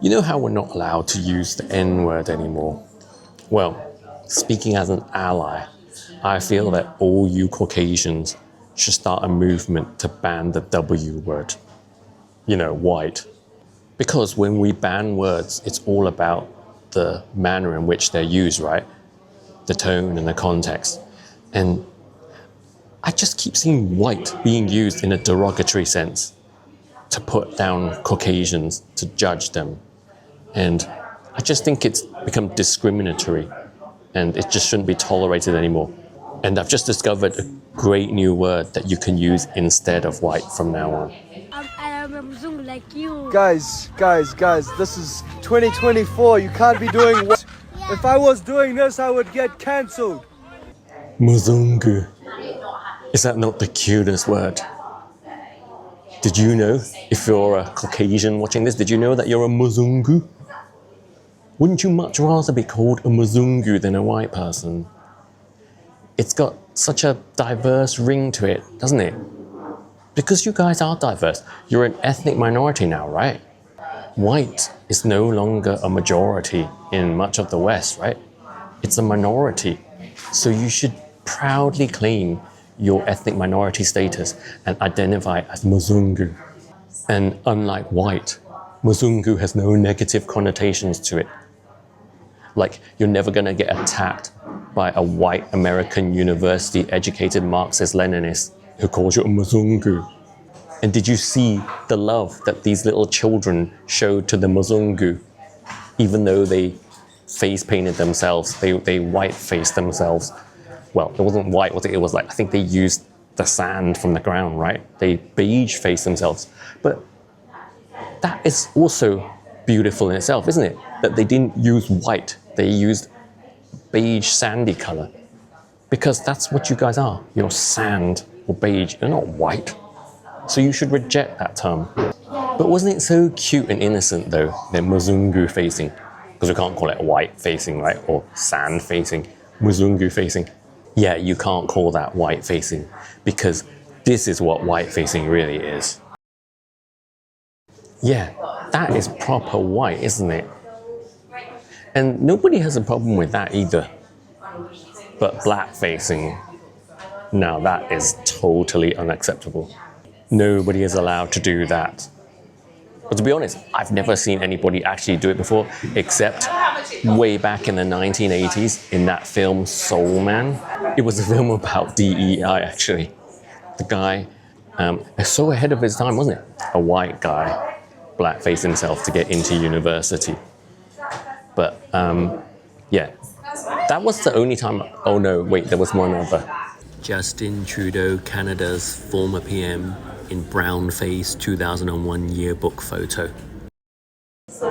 You know how we're not allowed to use the N-word anymore? Well, speaking as an ally, I feel that all you Caucasians should start a movement to ban the W word. You know, white. Because when we ban words, it's all about the manner in which they're used, right? The tone and the context. And I just keep seeing white being used in a derogatory sense to put down Caucasians, to judge them. And I just think it's become discriminatory and it just shouldn't be tolerated anymore. And I've just discovered a great new word that you can use instead of white from now on. I am a Muzungu like you. Guys, this is 2024. You can't be doing what? If I was doing this, I would get cancelled. Muzungu. Is that not the cutest word? Did you know, if you're a Caucasian watching this, did you know that you're a Muzungu? Wouldn't you much rather be called a Muzungu than a white person? It's got such a diverse ring to it, doesn't it? Because you guys are diverse. You're an ethnic minority now, right? White is no longer a majority in much of the West, right? It's a minority. So you should proudly claim your ethnic minority status and identify as Muzungu. And unlike white, Muzungu has no negative connotations to it. Like, you're never gonna get attacked by a white American university-educated Marxist-Leninist who calls you a Muzungu. And did you see the love that these little children showed to the Muzungu? Even though they face painted themselves, they white-faced themselves. Well, it wasn't white, was it? It was like, I think they used the sand from the ground, right? They beige-faced themselves. But that is also beautiful in itself, isn't it? That they didn't use white, they used beige, sandy color. Because that's what you guys are. You're sand or beige, you're not white. So you should reject that term. But wasn't it so cute and innocent though, they're Muzungu facing? Because we can't call it white facing, right? Or sand facing, Muzungu facing. Yeah, you can't call that white facing because this is what white facing really is. Yeah, that is proper white, isn't it? And nobody has a problem with that either. But black facing, now that is totally unacceptable. Nobody is allowed to do that. But to be honest, I've never seen anybody actually do it before, except way back in the 1980s in that film Soul Man. It was a film about DEI actually. The guy, so ahead of his time, wasn't it? A white guy, blackface himself to get into university. But yeah, that was the only time. Oh no, wait, there was one other. Justin Trudeau, Canada's former PM, in brown-face 2001 yearbook photo.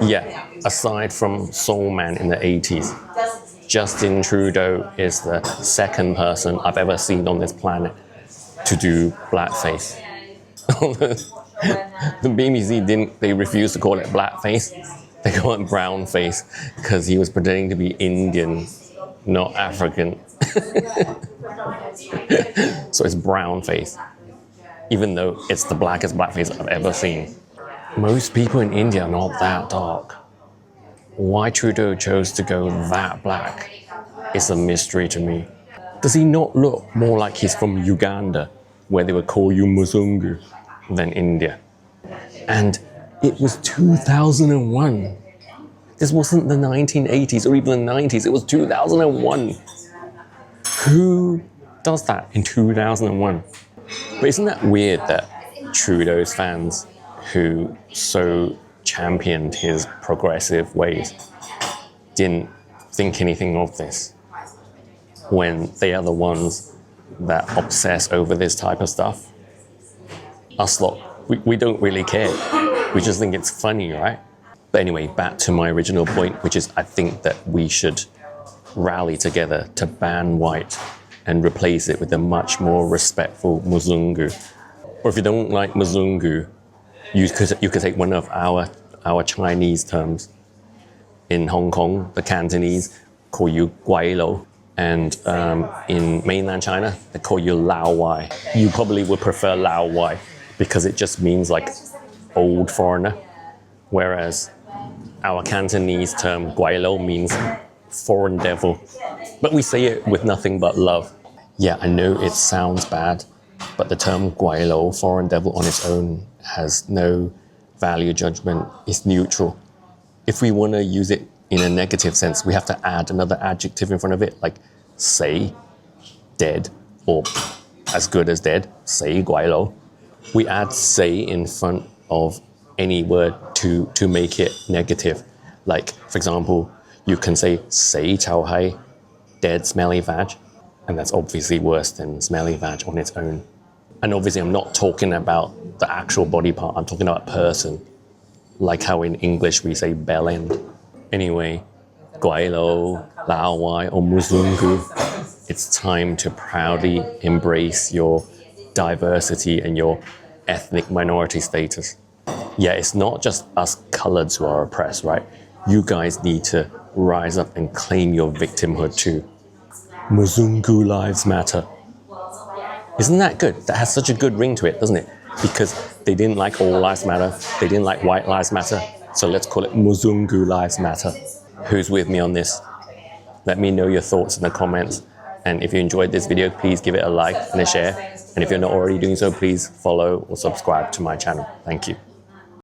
Yeah, aside from Soul Man in the 80s, Justin Trudeau is the second person I've ever seen on this planet to do blackface. The BBC they refused to call it blackface. They call it brownface because he was pretending to be Indian, not African. So it's brownface, even though it's the blackest blackface I've ever seen. Most people in India are not that dark. Why Trudeau chose to go that black is a mystery to me. Does he not look more like he's from Uganda, where they would call you Muzungu, than India? And it was 2001. This wasn't the 1980s or even the 90s, it was 2001. Who does that in 2001? But isn't that weird that Trudeau's fans, who so championed his progressive ways, didn't think anything of this, when they are the ones that obsess over this type of stuff? Us lot, we don't really care. We just think it's funny, right? But anyway, back to my original point, which is I think that we should rally together to ban white and replace it with a much more respectful Muzungu. Or if you don't like Muzungu, you could take one of our Chinese terms. In Hong Kong, the Cantonese call you Guai and in mainland China, they call you Lao Wai. You probably would prefer Lao Wai because it just means like old foreigner, whereas our Cantonese term guaylo means foreign devil, but we say it with nothing but love. Yeah, I know it sounds bad, but the term guaylo, foreign devil, on its own has no value judgment. It's neutral. If we want to use it in a negative sense, we have to add another adjective in front of it, like say, dead, or as good as dead, say guaylo. We add say in front of any word to make it negative. Like, for example, you can say say chow hai, dead smelly vag, and that's obviously worse than smelly vag on its own. And obviously I'm not talking about the actual body part, I'm talking about a person, like how in English we say bell end. Anyway, guaylo, lao wai, or muzungu, it's time to proudly embrace your diversity and your ethnic minority status. Yeah, it's not just us coloureds who are oppressed, right? You guys need to rise up and claim your victimhood too. Muzungu lives matter. Isn't that good? That has such a good ring to it, doesn't it? Because they didn't like all lives matter, they didn't like white lives matter, so let's call it Muzungu lives matter. Who's with me on this? Let me know your thoughts in the comments. And if you enjoyed this video, please give it a like and a share. And if you're not already doing so, please follow or subscribe to my channel. Thank you.